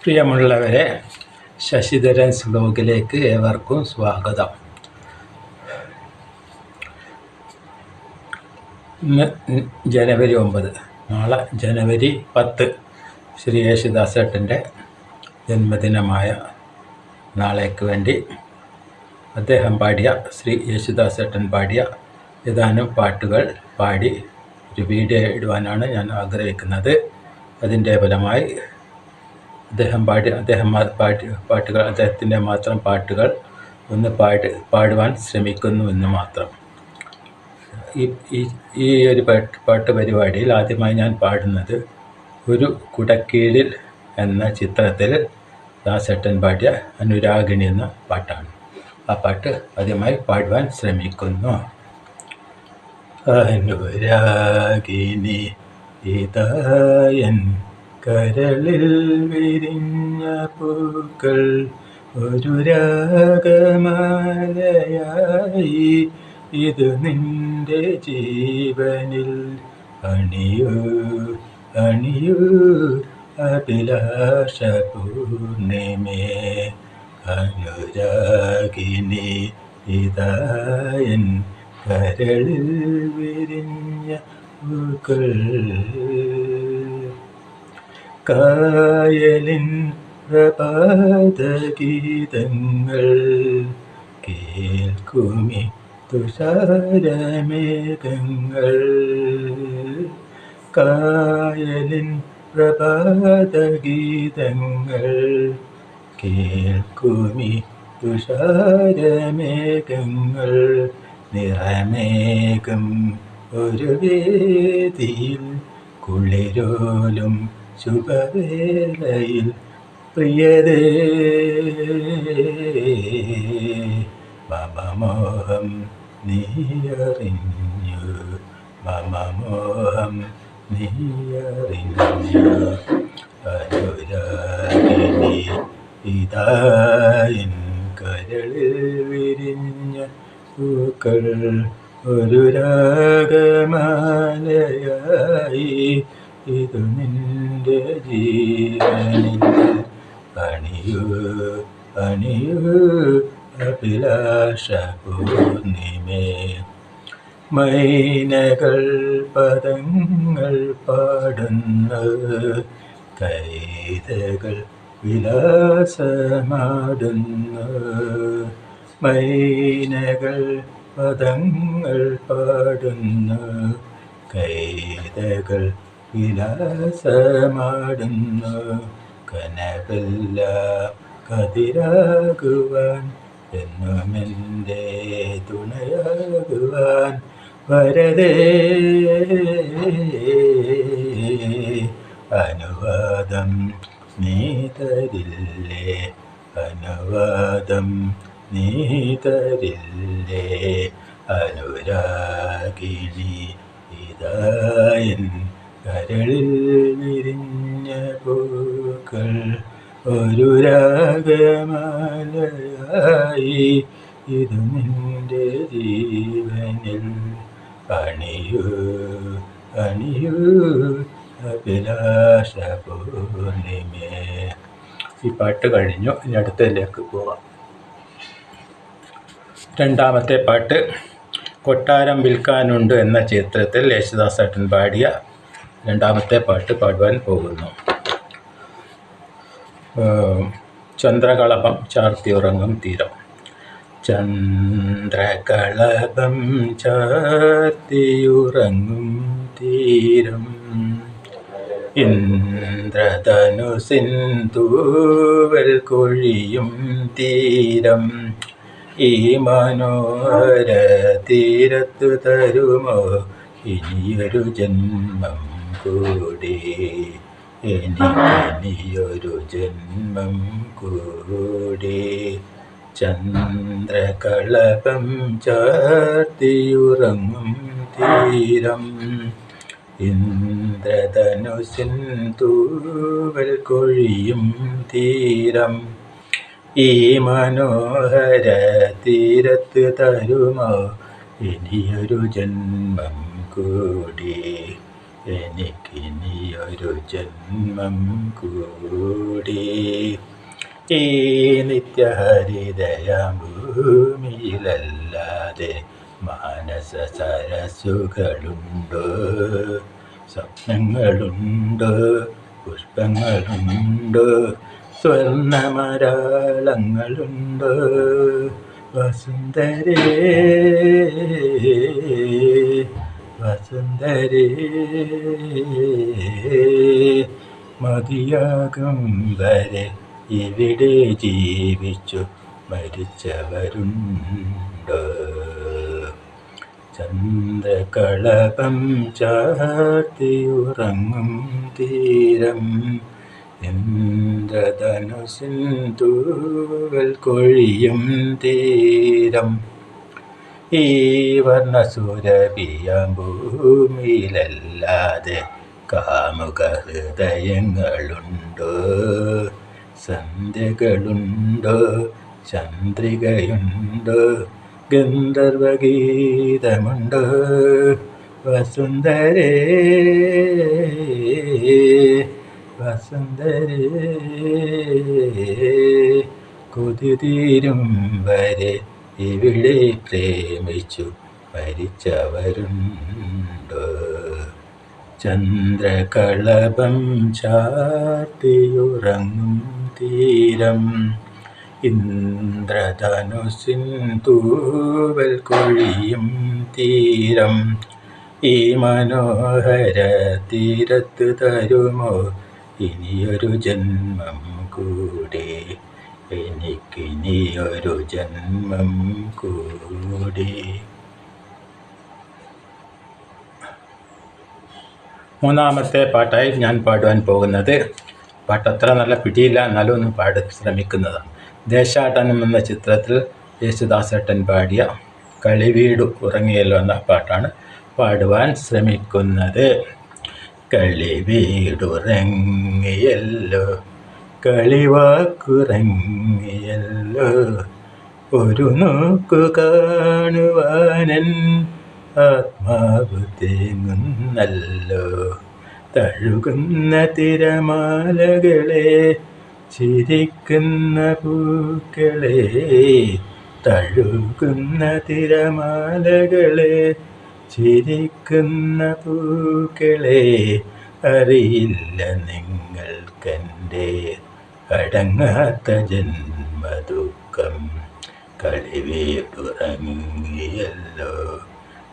പ്രിയമുള്ളവരെ, ശശിധരൻസ് വ്ലോഗിലേക്ക് ഏവർക്കും സ്വാഗതം. ഇന്ന് ജനുവരി 9, നാളെ ജനുവരി 10 ശ്രീ യേശുദാസേട്ടൻ്റെ ജന്മദിനമായ നാളേക്ക് വേണ്ടി അദ്ദേഹം പാടിയ, ശ്രീ യേശുദാസേട്ടൻ പാടിയ ഏതാനും പാട്ടുകൾ പാടി ഒരു വീഡിയോ ഇടുവാനാണ് ഞാൻ ആഗ്രഹിക്കുന്നത്. അതിൻ്റെ ഫലമായി അദ്ദേഹത്തിൻ്റെ മാത്രം പാട്ടുകൾ ഒന്ന് പാടുവാൻ ശ്രമിക്കുന്നു എന്ന് മാത്രം. ഈ ഒരു പാട്ട് പരിപാടിയിൽ ആദ്യമായി ഞാൻ പാടുന്നത് ഒരു കുടക്കീഴിൽ എന്ന ചിത്രത്തിൽ ദാസേട്ടൻ പാടിയ അനുരാഗിണി എന്ന പാട്ടാണ്. ആ പാട്ട് ആദ്യമായി പാടുവാൻ ശ്രമിക്കുന്നു. അനുരാഗിണി ഇതായൻ കരളിൽ വിരിഞ്ഞ പൂക്കൾ ഒരു രാഗമാലയായി, ഇത് നിന്റെ ജീവനിൽ അണിയൂ അണിയൂ അഭിലാഷ പൂർണിമേ. അനുരാഗിണി ഇതായൻ കരളിൽ വിരിഞ്ഞ പൂക്കൾ, കായലിൻ പ്രഭാതഗീതങ്ങൾ കേൾക്കുമി തുഷാരമേഘങ്ങൾ. കായലിൻ പ്രഭാതഗീതങ്ങൾ കേൾക്കുമി തുഷാരമേഘങ്ങൾ. നിറമേഘം ഒരു വേദിയിൽ കുളിരോലും ശുഭവേളയിൽ പ്രിയതേ മമമോഹം നീയറിഞ്ഞു, മമമോഹം നീയറിഞ്ഞു. അനുരാഗിണി ഇതായൻ കരളിൽ വിരിഞ്ഞ പൂക്കൾ ഒരു രാഗമാലയായി, ഇത് നിന്റെ ജീവനിൽ അണിയൂ അണിയൂ അഭിലാഷ പൂർണിമേ. മൈനകൾ പദങ്ങൾ പാടുന്നു, കൈതകൾ വിലാസമാടുന്നു. മൈനകൾ പദങ്ങൾ പാടുന്നു, കൈതകൾ വിലാസമാടുന്നു. കനവെല്ലാം കതിരാകുവാൻ എന്നുമെൻ്റെ തുണയാകുവാൻ വരദേ അനുവാദം നീ തരില്ലേ, അനുവാദം നീ തരില്ലേ. അനുരാഗിണി ഇതായൻ കരളിൽ വിരിഞ്ഞ പൂക്കൾ ഒരു രാഗമാലയായി, ഇത് നിന്റെ ജീവനിൽ അണിയൂ അണിയൂ അഭിലാഷ പൂർണിമേ. ഈ പാട്ട് കഴിഞ്ഞു. ഇനി അടുത്തതിലേക്ക് പോവാം. രണ്ടാമത്തെ പാട്ട് കൊട്ടാരം വിൽക്കാനുണ്ട് എന്ന ചിത്രത്തിൽ യേശുദാസേട്ടൻ പാടിയ രണ്ടാമത്തെ പാട്ട് പാടുവാൻ പോകുന്നു. ചന്ദ്രകളഭം ചാർത്തിയുറങ്ങും തീരം. ചന്ദ്രകളഭം ചാർത്തിയുറങ്ങും തീരം, ഇന്ദ്രധനുസിൻ തൂവൽ കൊഴിയും തീരം. ഈ മനോഹര തീരത്തു തരുമോ ഇനിയൊരു ജന്മം കൂടി, എനിക്കിനിയൊരു ജന്മം കൂടി. ചന്ദ്രകളഭം ചാർത്തിയുറങ്ങും തീരം, ഇന്ദ്രധനുസിൻ തൂവൽ കൊഴിയും തീരം. ഈ മനോഹര തീരത്ത് തരുമോ ഇനിയൊരു ജന്മം കൂടി, എനിക്കിനിയൊരു ഇനിയൊരു ജന്മം കൂടി ഈ നിത്യഹരിതയാം ഭൂമിയിലല്ലാതെ മാനസ സരസുകളുണ്ടോ, സ്വപ്നങ്ങളുണ്ടോ, പുഷ്പങ്ങളുണ്ടോ, സ്വർണ്ണമരാളങ്ങളുണ്ടോ? വസുന്ധരേ വസുന്ധരേ, മതിയാകും വരെ ഇവിടെ ജീവിച്ചു മരിച്ചവരുണ്ടോ? ചന്ദ്രകളഭം ചാർത്തിയുറങ്ങും തീരം, ഇന്ദ്രധനുസിൻ തൂവൽ കൊഴിയും തീരം, ഈ വർണ്ണസുരഭിയാം ഭൂമിയിലല്ലാതെ കാമുക ഹൃദയങ്ങളുണ്ടോ? സന്ധ്യകളുണ്ടോ, ചന്ദ്രികയുണ്ടോ, ഗന്ധർവഗീതമുണ്ടോ? വസുന്ധരേ വസുന്ധരേ, കൊതി തീരും വരെ ഇവിടെ പ്രേമിച്ചു മരിച്ചവരുണ്ടോ? ചന്ദ്രകളഭം ചാർത്തിയുറങ്ങും തീരം, ഇന്ദ്രധനുസിൻ തൂവൽ കൊഴിയും തീരം, ഈ മനോഹര തീരത്ത് തരുമോ ഇനിയൊരു ജന്മം കൂടി, എനിക്കിനിയൊരു ജന്മം കൂടി. മൂന്നാമത്തെ പാട്ടായി ഞാൻ പാടുവാൻ പോകുന്നത്, പാട്ട് അത്ര നല്ല പിടിയില്ല, എന്നാലും ഒന്ന് പാടാൻ ശ്രമിക്കുന്നതാണ്. ദേശാടനം എന്ന ചിത്രത്തിൽ യേശുദാസേട്ടൻ പാടിയ കളിവീടു ഉറങ്ങിയല്ലോ എന്ന പാട്ടാണ് പാടുവാൻ ശ്രമിക്കുന്നത്. കളിവീടുറങ്ങിയല്ലോ, കളിവാക്കുറങ്ങിയല്ലോ, ഒരു നോക്കു കാണുവാനൻ ആത്മാവ് തേങ്ങുന്നല്ലോ. തഴുകുന്ന തിരമാലകളെ, ചിരിക്കുന്ന പൂക്കളെ, തഴുകുന്ന തിരമാലകളെ, ചിരിക്കുന്ന പൂക്കളെ, അറിയില്ല നിങ്ങൾക്കെൻ്റെ അടങ്ങാത്ത ജന്മദുഃഖം. കളിവീടുറങ്ങിയല്ലോ,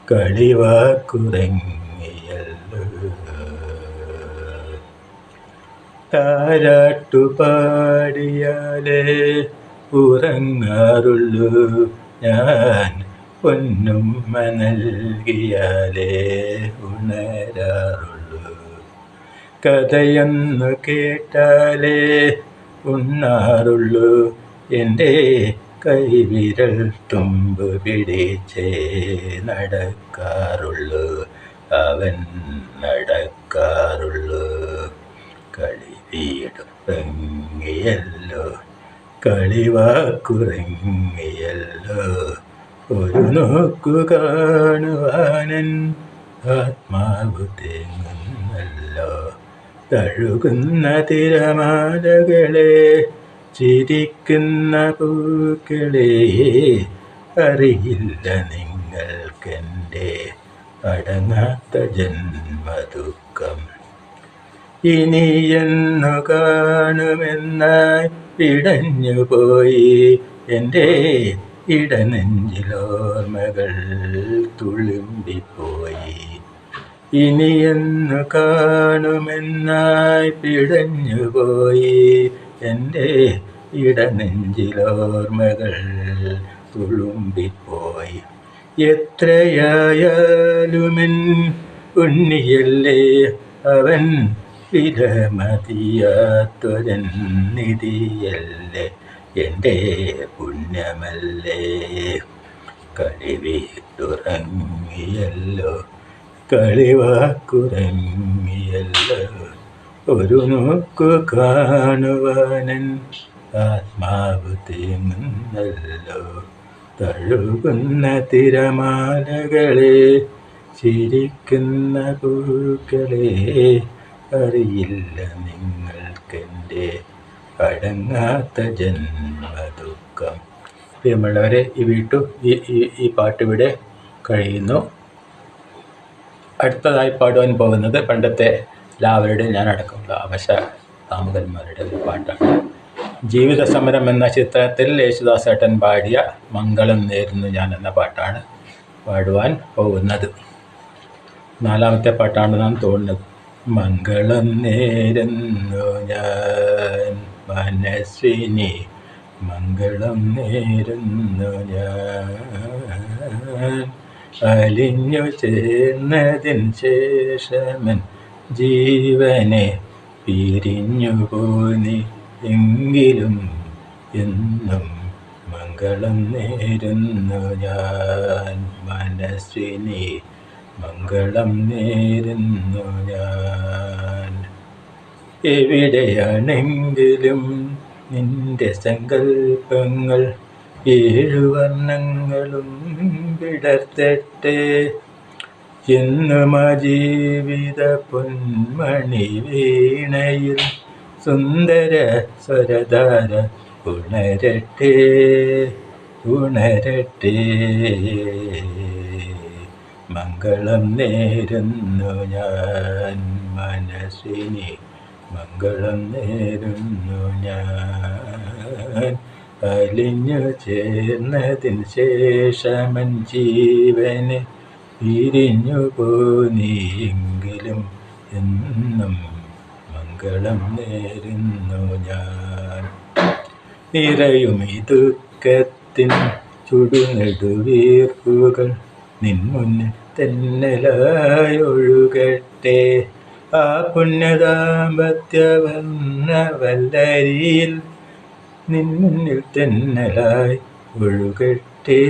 കളിവാക്കുറങ്ങിയല്ലോ. താരാട്ടുപാടിയാലേ ഉറങ്ങാറുള്ളൂ ഞാൻ, പൊന്നുമ്മ നൽകിയാലേ ഉണരാറുള്ളൂ. കഥയൊന്നു കേട്ടാലേ ഉണ്ണാറുള്ളൂ, എൻ്റെ കൈവിരൽ തുമ്പ് പിടിച്ചേ നടക്കാറുള്ളൂ, അവൻ നടക്കാറുള്ളൂ. കളിവീടുറങ്ങിയല്ലോ, കളിവാക്കുറങ്ങിയല്ലോ, ഒരു നോക്കു കാണുവാനൻ ആത്മാവ് തേങ്ങുന്നല്ലോ. തഴുകുന്ന തിരമാലകളെ, ചിരിക്കുന്ന പൂക്കളെ, അറിയില്ല നിങ്ങൾക്കെൻ്റെ അടങ്ങാത്ത ജന്മദുഃഖം. ഇനിയെന്നു കാണുമെന്നായി പിടഞ്ഞുപോയി എൻ്റെ ഇടനെഞ്ചിലോർമ്മകൾ തുളുമ്പിപ്പോയി. ഇനിയെന്നു കാണുമെന്നായി പിടഞ്ഞുപോയി എൻ്റെ ഇടനെഞ്ചിലോർമ്മകൾ തുളുമ്പിപ്പോയി. എത്രയായാലുമെൻ ഉണ്ണിയല്ലേ അവൻ, വിലമതിയാത്തൊരൻ നിധിയല്ലേ, എൻ്റെ പുണ്യമല്ലേ. കളിവീടുറങ്ങിയല്ലോ, കളിവാക്കുറങ്ങിയല്ലോ, ഒരു നോക്കു കാണുവാനൻ ആത്മാവ് തേങ്ങുന്നല്ലോ. തഴുകുന്ന തിരമാലകളെ, ചിരിക്കുന്ന പൂക്കളെ, അറിയില്ല നിങ്ങൾക്കെൻ്റെ അടങ്ങാത്ത ജന്മദുഃഖം. പ്രിയമുള്ളവരെ, ഈ പാട്ട് ഇവിടെ കഴിയുന്നു. അടുത്തതായി പാടുവാൻ പോകുന്നത് പണ്ടത്തെ എല്ലാവരുടെയും ഞാനടക്കമുള്ള അവശ കാമുകന്മാരുടെ ഒരു പാട്ടാണ്. ജീവിത സമരം എന്ന ചിത്രത്തിൽ യേശുദാസേട്ടൻ പാടിയ മംഗളം നേരുന്നു ഞാൻ എന്ന പാട്ടാണ് പാടുവാൻ പോകുന്നത്. 4ാമത്തെ പാട്ടാണെന്നാണ് തോന്നുന്നത്. മംഗളം നേരുന്നു ഞാൻ മനസ്വിനി, മംഗളം നേരുന്നു ഞാൻ അലിഞ്ഞു ചേർന്നതിൻ ശേഷമൻ ജീവനെ പിരിഞ്ഞു പോനി എങ്കിലും എന്നും മംഗളം നേരുന്നു ഞാൻ മനസ്വിനി, മംഗളം നേരുന്നു ഞാൻ. എവിടെയാണെങ്കിലും നിന്റെ സങ്കൽപ്പങ്ങൾ 7 വർണ്ണങ്ങളും വിടർത്തട്ടെ. എന്നും ജീവിത പൊന്മണി വീണയിൽ സുന്ദര സ്വരധാര ഉണരട്ടെ ഉണരട്ടെ. മംഗളം നേരുന്നു ഞാൻ മനസ്വിനി, മംഗളം നേരുന്നു ഞാൻ അലിഞ്ഞു ചേർന്നതിൻ ശേഷമൻ ജീവന് പിരിഞ്ഞു പോനിയെങ്കിലും എന്നും മംഗളം നേരുന്നു ഞാൻ. നിറയും ഈ ദുഃഖത്തിൻ ചുടുനെടുവീർപ്പുകൾ നിൻ മുന്നിൽ തെന്നലായി ഒഴുകട്ടെ. ആ പുണ്യദാമ്പത്യവർണ്ണ വല്ലരിയിൽ നിൻ മുന്നിൽ തെന്നലായി ഒഴുകട്ടെ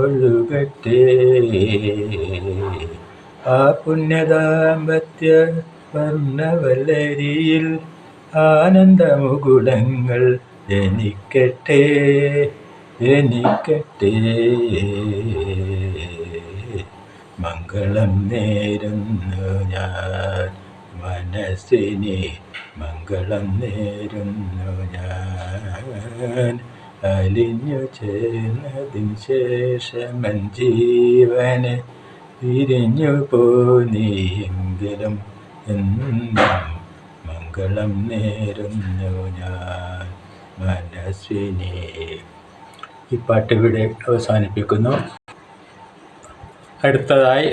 ഒഴുകട്ടെ. ആ പുണ്യദാമ്പത്യ വർണ്ണവല്ലരിയിൽ ആനന്ദമുകുളങ്ങൾ ജനിക്കട്ടെ ജനിക്കട്ടെ. മംഗളം നേരുന്നു ഞാൻ മനസ്വിനി, മംഗളം നേരുന്നു ഞാൻ അലിഞ്ഞു ചേർന്നതിൻ ശേഷമൻ ജീവന് പിരിഞ്ഞു പോനിയെങ്കിലും എന്നും മംഗളം നേരുന്നു ഞാൻ മനസ്വിനി. ഈ പാട്ട് ഇവിടെ അവസാനിപ്പിക്കുന്നു. അടുത്തതായി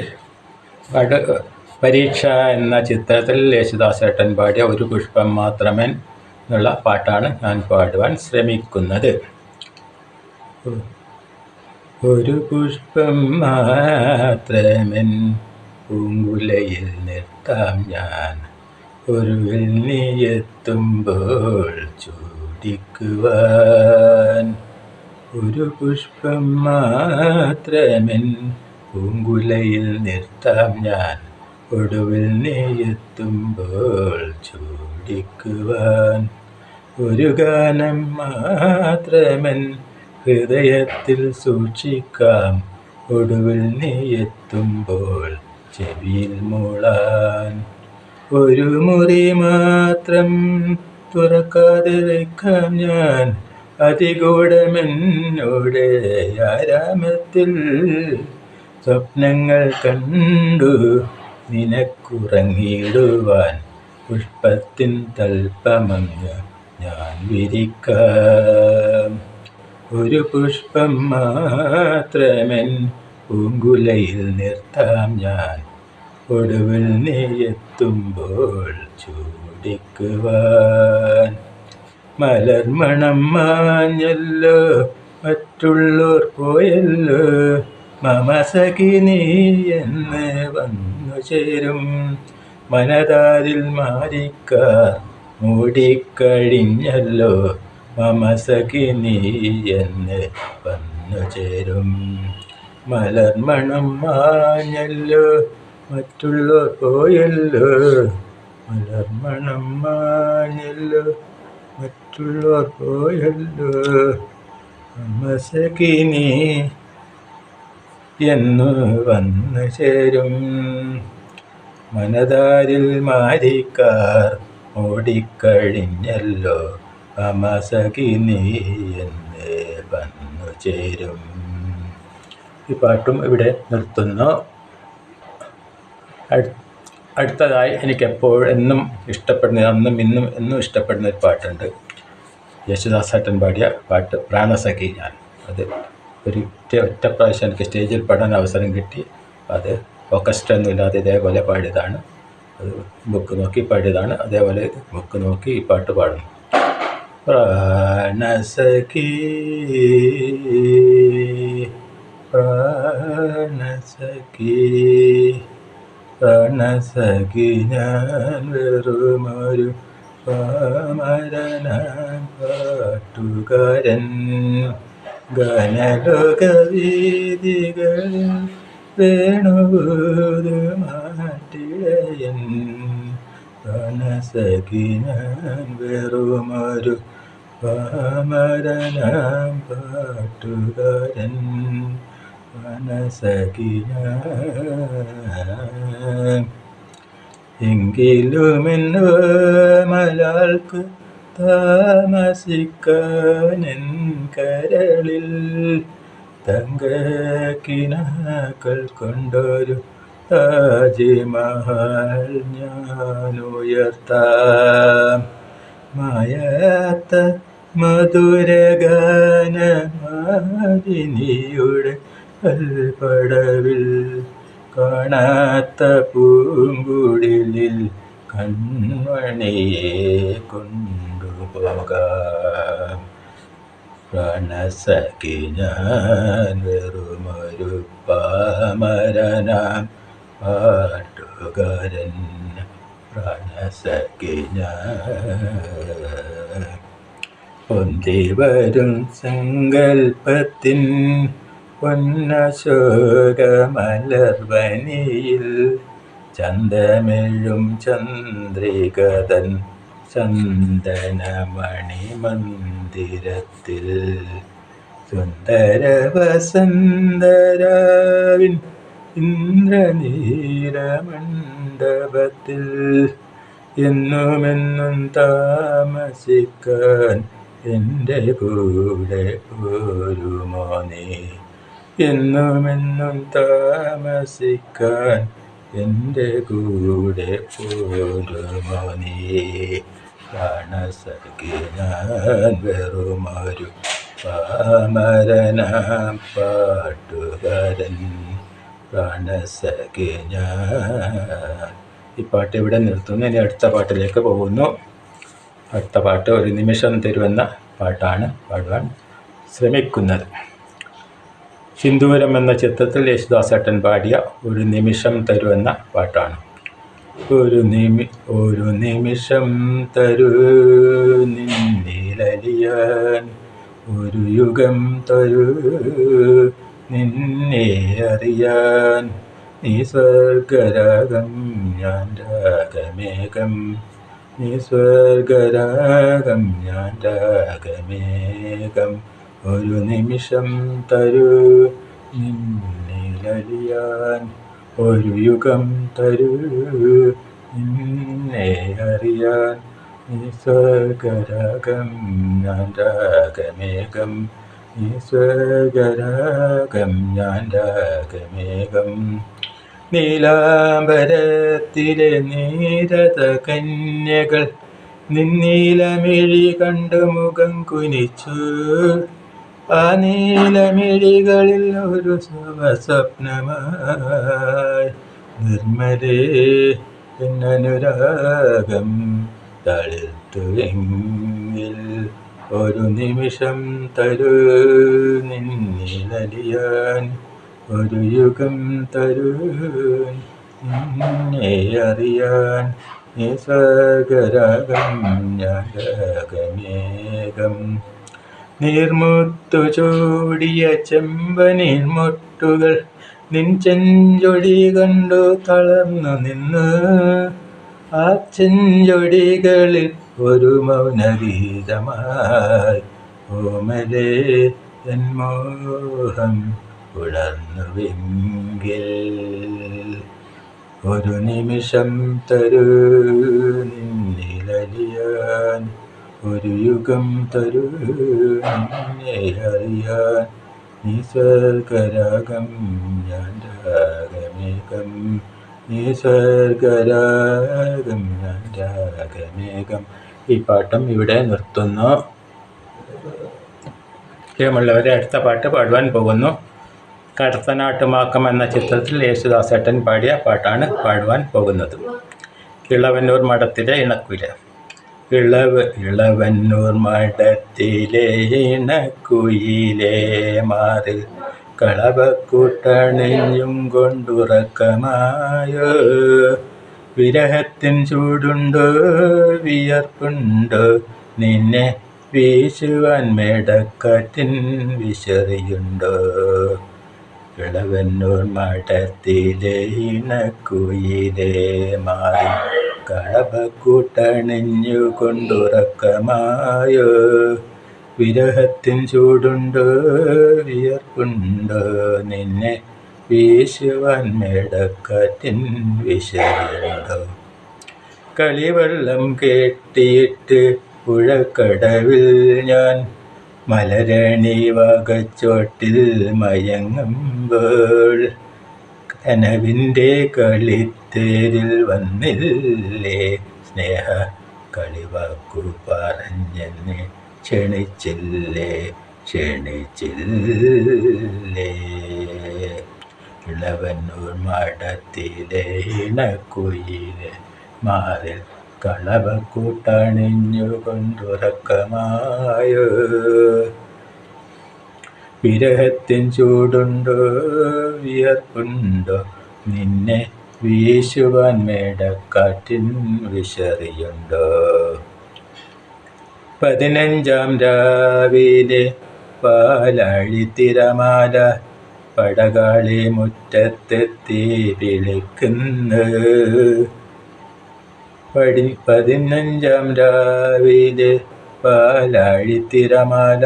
പരീക്ഷ എന്ന ചിത്രത്തിൽ യേശുദാസേട്ടൻ പാടിയ ഒരു പുഷ്പം മാത്രമേ എന്നുള്ള പാട്ടാണ് ഞാൻ പാടുവാൻ ശ്രമിക്കുന്നത്. ഒരു പുഷ്പം മാത്രമെൻ പൂങ്കുലയിൽ നിർത്താം ഞാൻ, ഒരു നീയെത്തുമ്പോൾ ചൂടിക്കുവാൻ. ഒരു പുഷ്പം മാത്രമെൻ പൂങ്കുലയിൽ നിർത്താം ഞാൻ, ഒടുവിൽ നീയെത്തുമ്പോൾ ചൂടിക്കുവാൻ. ഒരു ഗാനം മാത്രമെൻ ഹൃദയത്തിൽ സൂക്ഷിക്കാം, ഒടുവിൽ നീയെത്തുമ്പോൾ ചെവിയിൽ മൂളാൻ. ഒരു മുറി മാത്രം തുറക്കാതെ വയ്ക്കാം ഞാൻ, അതിഗൂഢമെന്നോടെ ആരാമത്തിൽ സ്വപ്നങ്ങൾ കണ്ടു നിനക്കുറങ്ങിടുവാൻ. പുഷ്പത്തിൻ തൽപ്പമങ്ങ് ഞാൻ വിരിക്കാം. ഒരു പുഷ്പം മാത്രമെൻ പൂങ്കുലയിൽ നിർത്താം ഞാൻ, ഒടുവിൽ നീയെത്തുമ്പോൾ ചൂടിക്കുവാൻ. മലർമണം മാഞ്ഞല്ലോ മറ്റുള്ളോർ പോയല്ലോ, മമസഖി നീ എന്ന് വന്നു ചേരും. മനതാരിൽ മാരിക്കാർ മൂടിക്കഴിഞ്ഞല്ലോ, മമസഖി നീ എന്ന് വന്നു ചേരും. മലർമണം മാഞ്ഞല്ലോ മറ്റുള്ളോർ പോയല്ലോ, മലർമണം മാഞ്ഞല്ലോ മറ്റുള്ളോർ പോയല്ലോ, മമസഖി നീ എന്നു വന്നു ചേരും. മനതാരിൽ മാരിക്കാർ ഓടിക്കഴിഞ്ഞല്ലോ, അമസഖി നീ എന്നെ വന്നു ചേരും. ഈ പാട്ടും ഇവിടെ നിർത്തുന്നു. അടുത്തതായി എന്നും ഇഷ്ടപ്പെടുന്ന, അന്നും ഇന്നും എന്നും ഇഷ്ടപ്പെടുന്ന ഒരു പാട്ടുണ്ട്. യേശുദാസേട്ടൻ പാടിയ പാട്ട് പ്രാണസഖി ഞാൻ. അത് ഒറ്റ പ്രാവശ്യം എനിക്ക് സ്റ്റേജിൽ പാടാൻ അവസരം കിട്ടി. അത് ഓർക്കസ്ട്ര ഒന്നുമില്ലാതെ ഇതേപോലെ പാടിയതാണ്. അത് ബുക്ക് നോക്കി പാടിയതാണ്. അതേപോലെ ബുക്ക് നോക്കി ഈ പാട്ട് പാടുന്നു. പ്രാണസഖി പ്രാണസഖി പ്രാണസഖി ഞാൻ വെറുമൊരു പാമരനാം പാട്ടുകാരൻ, ഗാനലോകവീഥികളിൽ വേണുമാട്ടിടയൻ. പ്രാണസഖി ഞാൻ വെറുമൊരു പാമരനാം പാട്ടുകാരൻ, പ്രാണസഖി ഞാൻ. എങ്കിലുമെന്നോ മലാൾക്ക് താമസിക്കാനെൻ കരളിൽ തങ്കക്കിനാക്കൾ കൊണ്ടൊരു താജ്മഹൽ ഞാനുയർത്താം. മായാത്ത മധുരഗാനമാലിനിയുടെ കൽപ്പടവിൽ കാണാത്ത പൂങ്കുടിലിൽ കൺമണിയെ കൊണ്ടുപോകാം. പ്രാണസഖി ഞാൻ വെറുമൊരു പാമരനാം പാട്ടുകാരൻ, പ്രാണസഖി ഞാൻ. പൊന്തി വരും സങ്കൽപ്പത്തിൻ പൊന്നശോകമലർവനിയിൽ ചന്തമെഴും ചന്ദ്രികതൻ ചന്ദനമണി മന്ദിരത്തിൽ സുന്ദര വസന്തരാവിൻ ഇന്ദ്രനീലമണ്ഡപത്തിൽ എന്നുമെന്നും താമസിക്കാൻ എൻ്റെ കൂടെ പോരുമോ നീ? എന്നുമെന്നും താമസിക്കാൻ എൻ്റെ കൂടെ പോരുമോ നീ? പ്രാണസഖി ഞാൻ വെറുമൊരു പാമരനാം പാട്ടുകാരൻ, പ്രാണസഖി ഞാൻ. ഈ പാട്ട് ഇവിടെ നിർത്തുന്നു. ഇനി അടുത്ത പാട്ടിലേക്ക് പോകുന്നു. അടുത്ത പാട്ട് ഒരു നിമിഷം തരുമെന്ന പാട്ടാണ് പാടുവാൻ ശ്രമിക്കുന്നത്. സിന്ദൂരം എന്ന ചിത്രത്തിൽ യേശുദാസേട്ടൻ പാടിയ ഒരു നിമിഷം തരുമെന്ന പാട്ടാണ്. ഒരു നിമിഷം തരൂ നിന്നിലലിയാൻ, ഒരു യുഗം തരൂ നിന്നെ അറിയാൻ. നീ സ്വർഗരാഗം ഞാൻ രാഗമേഘം, നീ സ്വർഗരാഗം ഞാൻ രാഗമേഘം. ഒരു നിമിഷം തരൂ നിന്നിലലിയാൻ, ഒരു യുഗം തരൂ നിന്നെ അറിയാൻ. നീ സ്വർഗരാഗം ഞാൻ രാഗമേഘം, നീ സ്വർഗരാഗം ഞാൻ രാഗമേഘം. നീലാംബരത്തിലെ നീരത കന്യകൾ നിന്നീലമിഴി കണ്ടു മുഖം കുനിച്ചു. ആ നീലമിഴികളിൽ ഒരു സ്വപ്നമായി നിർമ്മലേ എന്നനുരാഗം തളിർത്തുവെങ്കിൽ. ഒരു നിമിഷം തരൂ നിന്നിലലിയാൻ, ഒരു യുഗം തരൂ നിന്നെ അറിയാൻ. നീ സ്വർഗരാഗം ഞാൻ രാഗമേഘം. നീർമുത്തു ചൂടിയ ചെമ്പനീർമുട്ടുകൾ നിൻ ചെഞ്ചൊടി കണ്ടു തളർന്നു നിന്നു. ആ ചെഞ്ചൊടികളിൽ ഒരു മൗനഗീതമായി ഓമലേ എൻ മോഹം ഉണർന്നുവെങ്കിൽ. ഒരു നിമിഷം തരൂ നിന്നിലലിയാൻ, ഒരു യുഗം തരൂ നിന്നെ അറിയാൻ. നിസർഗരാഗം ഞാൻ രാഗമേഘം, നിസർഗരാഗം ഞാൻ രാഗമേഘം. ഈ പാട്ടും ഇവിടെ നിർത്തുന്നു. പ്രിയമുള്ളവരെ, അടുത്ത പാട്ട് പാടുവാൻ പോകുന്നു. കടത്തനാട്ടുമാക്കം എന്ന ചിത്രത്തിൽ യേശുദാസേട്ടൻ പാടിയ പാട്ടാണ് പാടുവാൻ പോകുന്നത്. ഇളവന്നൂർ മഠത്തിലെ ഇണക്കുയില. ഇളവന്നൂർ മഠത്തിലെ ഇണക്കുയിലേ മാറിൽ കളവക്കൂട്ടണിഞ്ഞും കൊണ്ടുറക്കമായോ. വിരഹത്തിൻ ചൂടുണ്ടോ വിയർപ്പുണ്ടോ നിന്നെ വീശുവാൻ മേടക്കാറ്റിൻ വിശറിയുണ്ടോ. ഇളവന്നൂർ മഠത്തിലെ ഇണക്കുയിലേ മാറി കളഭക്കൂട്ടണിഞ്ഞു കൊണ്ടുറക്കമായോ. വിരഹത്തിൻ ചൂടുണ്ടോ വിയർപ്പുണ്ടോ നിന്നെ വീശുവാൻ മേടക്കാറ്റിൻ വിശറിയുണ്ടോ. കളിവെള്ളം കെട്ടിയിട്ട് പുഴക്കടവിൽ ഞാൻ മലരണി വകച്ചോട്ടിൽ മയങ്ങുമ്പോൾ കനവിൻ്റെ കളിത്തേരിൽ വന്നില്ലേ സ്നേഹ കളിവാക്കു പറഞ്ഞെന്നെ ക്ഷണിച്ചില്ലേ ക്ഷണിച്ചില്ലേ. ഇളവന്നൂർ മഠത്തിലെ ഇണക്കുയിലെ മാറിൽ കളവക്കൂട്ടണിഞ്ഞു കൊണ്ടുറക്കമായോ. വിരഹത്തിൻ ചൂടുണ്ടോ വിയർപ്പുണ്ടോ നിന്നെ വീശുവാൻ മേടക്കാറ്റിൻ വിശറിയുണ്ടോ. 15-ാം രാവിലെ പാലാഴി തിരമാല പടകാളി മുറ്റത്തെത്തി വിളിക്കുന്നു. 15-ാം രാവിലെ പാലാഴി തിരമാല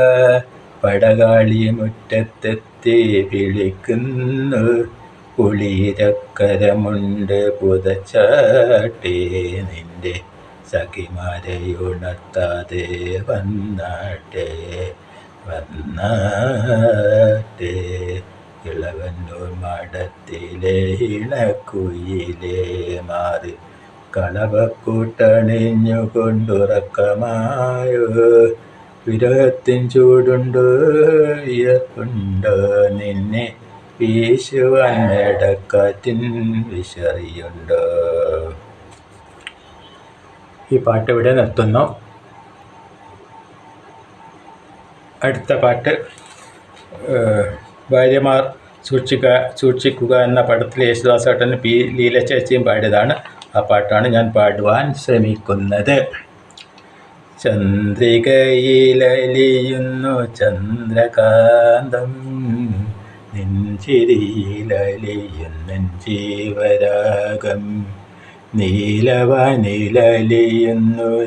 പടകാളി മുറ്റത്തെത്തി വിളിക്കുന്നു. പുളിരക്കരമുണ്ട് പുതച്ചാട്ടേ നിന്റെ സഖിമാരെ ഉണർത്താതെ വന്നാട്ടെ വന്നാട്ടെ. ഇളവന്നൂർ മഠത്തിലെ ഇണക്കുയിലേ മാറി കളവക്കൂട്ടണിഞ്ഞു കൊണ്ടുറക്കമായോ. വിരഹത്തിൻ ചൂടുണ്ടോ വിയർപ്പുണ്ടോ നിന്നെ വീശുവാൻ മേടക്കാറ്റിൻ വിശറിയുണ്ടോ. ഈ പാട്ട് ഇവിടെ നിർത്തുന്നു. അടുത്ത പാട്ട് ഭാര്യമാർ സൂക്ഷിക്കുക എന്ന പടത്തിൽ യേശുദാസേട്ടനും പി ലീല ചേച്ചിയും പാടിയതാണ്. ആ പാട്ടാണ് ഞാൻ പാടുവാൻ ശ്രമിക്കുന്നത്. ചന്ദ്രികയിലലിയുന്നു ചന്ദ്രകാന്തം, നെഞ്ചിരിയിലലിയുന്നു ജീവരാഗം. നീലവനിലലിയുന്നു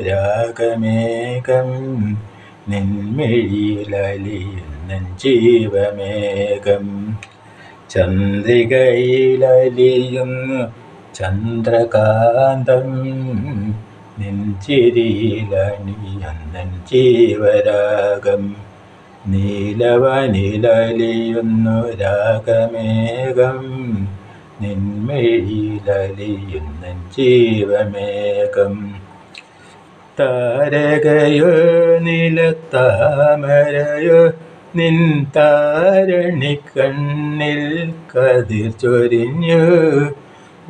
രാഗമേഘം, നിൻമിഴിയിലലിയുന്നു ജീവമേഘം. ചന്ദ്രികയിലലിയുന്നു ചന്ദ്രകാന്തം, നെഞ്ചിരിയിലണിയുന്നു ജീവരാഗം. നീലവനിലലിയുന്നു രാഗമേഘം, നിൻമിഴിയിലലിയുന്നു ജീവമേഘം. താരകയോ നിലത്താമരയോ നിൻ താരണിക്കണ്ണിൽ കതിർ ചൊരിഞ്ഞു.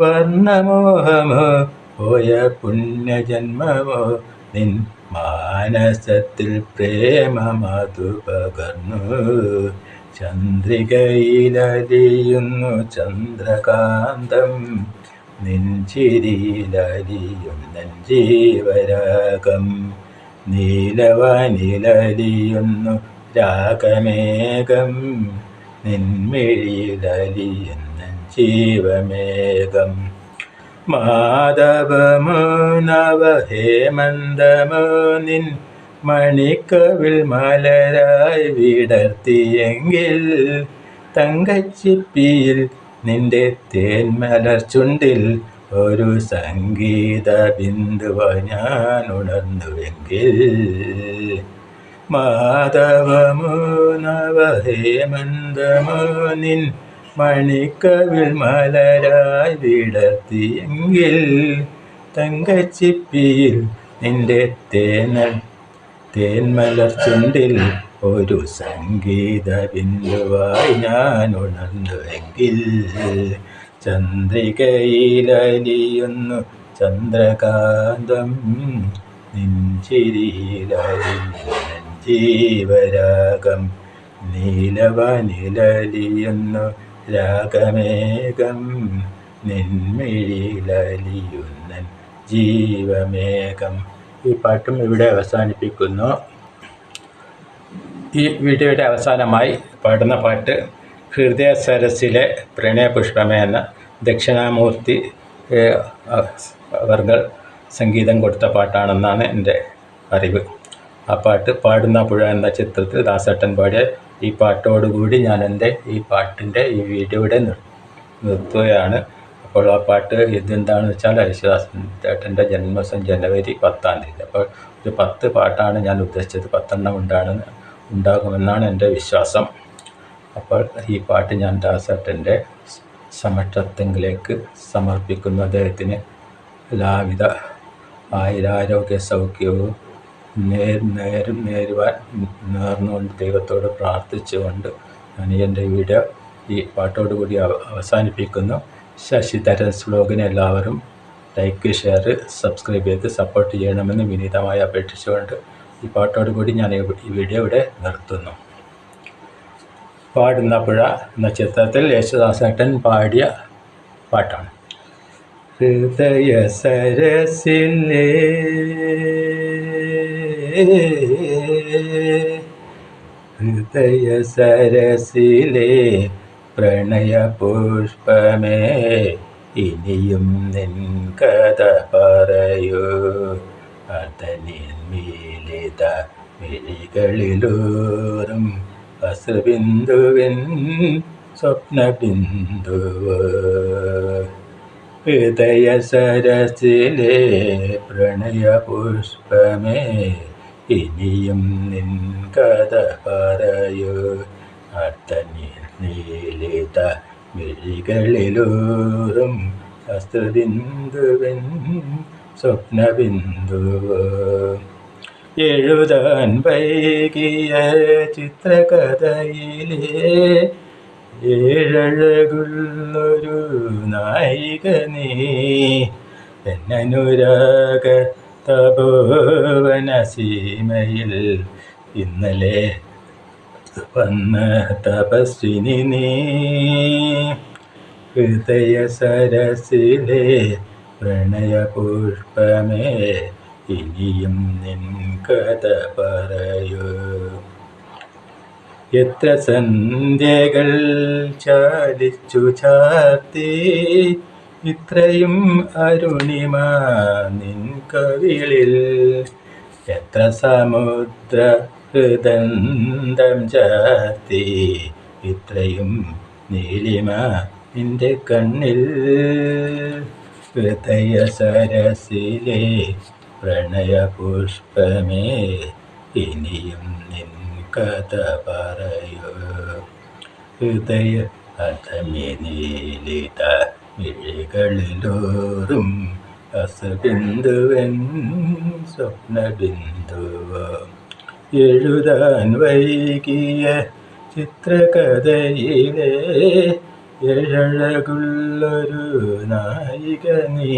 വർണ്ണമോഹമോ പോയ പുണ്യജന്മമോ നിൻ മാനസത്തിൽ പ്രേമമധു പകർന്നു. ചന്ദ്രികയിലലിയുന്നു ചന്ദ്രകാന്തം, നെഞ്ചിരിയിലലിയുന്നു ജീവരാഗം. നീലവനിലലിയുന്നു രാഗമേഘം, നിൻമിഴിയിലലിയുന്നു ജീവമേഘം. മാധവമോ നവഹേമന്തമോ നിൻ മണിക്കവിൽ മലരായി വിടർത്തിയെങ്കിൽ തങ്കച്ചിപ്പിയിൽ നിന്റെ തേന്മലർ ചുണ്ടിൽ ഒരു സംഗീത ബിന്ദുവ ഞാൻ ഉണർന്നുവെങ്കിൽ മാധവമോ നവഹേമന്തമോ നിൻ മണിക്കവിൾ മലരായി വിടർത്തിയെങ്കിൽ തങ്കച്ചിപ്പിയിൽ നിന്റെ തേന്മലർ ചുണ്ടിൽ ഒരു സംഗീത ബിന്ദുവായി ഞാൻ ഉണർന്നുവെങ്കിൽ ചന്ദ്രികയിലലിയുന്നു ചന്ദ്രകാന്തം നെഞ്ചിരിയിലലിയുന്നു ജീവരാഗം നീലവനിലലിയുന്നു രാഗമേഘം നിൻമിഴിയിലലിയുന്ന ജീവമേഘം. ഈ പാട്ടും ഇവിടെ അവസാനിപ്പിക്കുന്നു. ഈ വീഡിയോയുടെ അവസാനമായി പാടുന്ന പാട്ട് ഹൃദയ സരസിലെ പ്രണയപുഷ്പമേ എന്ന ദക്ഷിണാമൂർത്തി അവർ സംഗീതം കൊടുത്ത പാട്ടാണെന്നാണ് എൻ്റെ അറിവ്. ആ പാട്ട് പാടുന്ന പുഴ എന്ന ചിത്രത്തിൽ ദാസേട്ടൻ പാടിയ ഈ പാട്ടോടുകൂടി ഞാൻ എൻ്റെ ഈ പാട്ടിൻ്റെ ഈ വീഡിയോയുടെ നിർത്തുകയാണ്. അപ്പോൾ ആ പാട്ട് ഇതെന്താണെന്ന് വെച്ചാൽ യേശുദാസേട്ടൻ്റെ ജന്മദിവസം ജനുവരി 10-ാം തീയതി. അപ്പോൾ ഒരു 10 പാട്ടാണ് ഞാൻ ഉദ്ദേശിച്ചത്. 10 ഉണ്ടാകുമെന്നാണ് എൻ്റെ വിശ്വാസം. അപ്പോൾ ഈ പാട്ട് ഞാൻ ദാസേട്ടൻ്റെ സമക്ഷത്തിലേക്ക് സമർപ്പിക്കുന്നു. അദ്ദേഹത്തിന് എല്ലാവിധ ആയുരാരോഗ്യ സൗഖ്യവും നേരുവാൻ നേർന്നുകൊണ്ട് ദൈവത്തോട് പ്രാർത്ഥിച്ചുകൊണ്ട് ഞാൻ എൻ്റെ വീഡിയോ ഈ പാട്ടോടുകൂടി അവസാനിപ്പിക്കുന്നു. ശശിധരൻ വ്ലോഗിനെ എല്ലാവരും ലൈക്ക്, ഷെയർ, സബ്സ്ക്രൈബ് ചെയ്ത് സപ്പോർട്ട് ചെയ്യണമെന്ന് വിനീതമായി അപേക്ഷിച്ചുകൊണ്ട് ഈ പാട്ടോടുകൂടി ഞാൻ ഈ വീഡിയോ ഇവിടെ നിർത്തുന്നു. പാടുന്ന പുഴ എന്ന ചിത്രത്തിൽ യേശുദാസേട്ടൻ പാടിയ പാട്ടാണ്. ഹൃദയ സരസിലേ ഹൃദയ സരസിലേ പ്രണയപുഷ്പമേ ഇനിയും നിൻ കഥ പറയൂ. അതനിർമീലിത മിഴികളിലൂറും അശ്രുബിന്ദുവിൻ സ്വപ്നബിന്ദുവ്. ഹൃദയ സരസിലേ പ്രണയപുഷ്പമേ ഇനിയും നിൻ കഥ പറയൂ. അർത്ഥനിർമീലിത മിഴികളിലൂറും അശ്രുബിന്ദുവിൻ സ്വപ്നബിന്ദുവ്. എഴുതാൻ വൈകിയ ചിത്രകഥയിലെ ഏഴഴകുള്ളൊരു നായിക നീ. എന്നനുരാഗ തപോവന സീമയിൽ ഇന്നലെ വന്ന തപസ്വിനി നീ. ഹൃദയ സരസിലെ പ്രണയപുഷ്പമേ ഇനിയും നിൻ കഥ പറയൂ. എത്ര സന്ധ്യകൾ ചാലിച്ചു ചാർത്തി ഇത്രയും അരുണിമ നിൻ കവിളിൽ. എത്ര സമുദ്ര ഹൃദന്തം ചാർത്തി ഇത്രയും നീലിമ നിന്റെ കണ്ണിൽ. ഹൃദയ സരസിലെ പ്രണയപുഷ്പമേ ഇനിയും നിൻ കഥ പറയൂ. ഹൃദയ അധമിനീലിത മിഴികളിലൂറും അസബിന്ദുവൻ സ്വപ്നബിന്ദുവ. എഴുതാൻ വൈകിയ ചിത്രകഥയിലെ ഏഴഴകുള്ളൊരു നായിക നീ.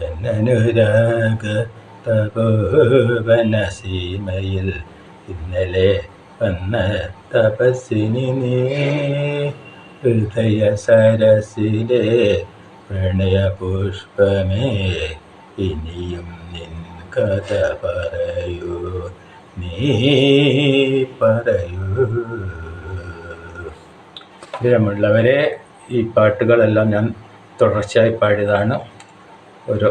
എന്നനുരാഗ തപോവന സീമയിൽ ഇന്നലെ വന്ന തപസ്വിനി നീ. ഹൃദയ സരസിലെ പ്രണയപുഷ്പമേ ഇനിയും നിൻ കഥ പറയൂ. നീ പറയൂ. പ്രിയമുള്ളവരെ, ഈ പാട്ടുകളെല്ലാം ഞാൻ തുടർച്ചയായി പാടിയതാണ്. ഒരു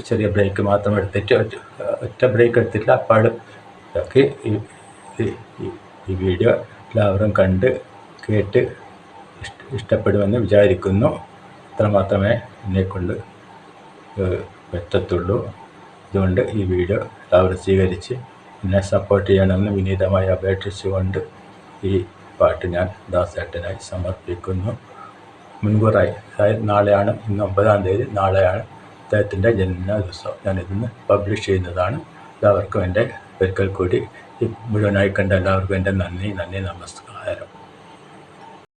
ചെറിയ ബ്രേക്ക് മാത്രം എടുത്തിട്ട് ഒറ്റ ബ്രേക്ക് എടുത്തിട്ടില്ല. പാടൊക്കെ ഈ വീഡിയോ എല്ലാവരും കണ്ട് കേട്ട് ഇഷ്ടപ്പെടുമെന്ന് വിചാരിക്കുന്നു. അത്ര മാത്രമേ എന്നെക്കൊണ്ട് പറ്റത്തുള്ളൂ. അതുകൊണ്ട് ഈ വീഡിയോ എല്ലാവരും സ്വീകരിച്ച് എന്നെ സപ്പോർട്ട് ചെയ്യണമെന്ന് വിനീതമായി അപേക്ഷിച്ചുകൊണ്ട് ഈ പാട്ട് ഞാൻ ദാസേട്ടനായി സമർപ്പിക്കുന്നു. മുൻകൂറായി, നാളെയാണ്, ഇന്ന് 9-ാം തീയതി, നാളെയാണ് അദ്ദേഹത്തിൻ്റെ ജന്മദിന ദിവസം. ഞാനിതിന്ന് പബ്ലിഷ് ചെയ്യുന്നതാണ്. എല്ലാവർക്കും എൻ്റെ ഒരിക്കൽ കൂടി മുഴുവനായി കണ്ട എല്ലാവർക്കും എൻ്റെ നന്ദി, നമസ്കാരം.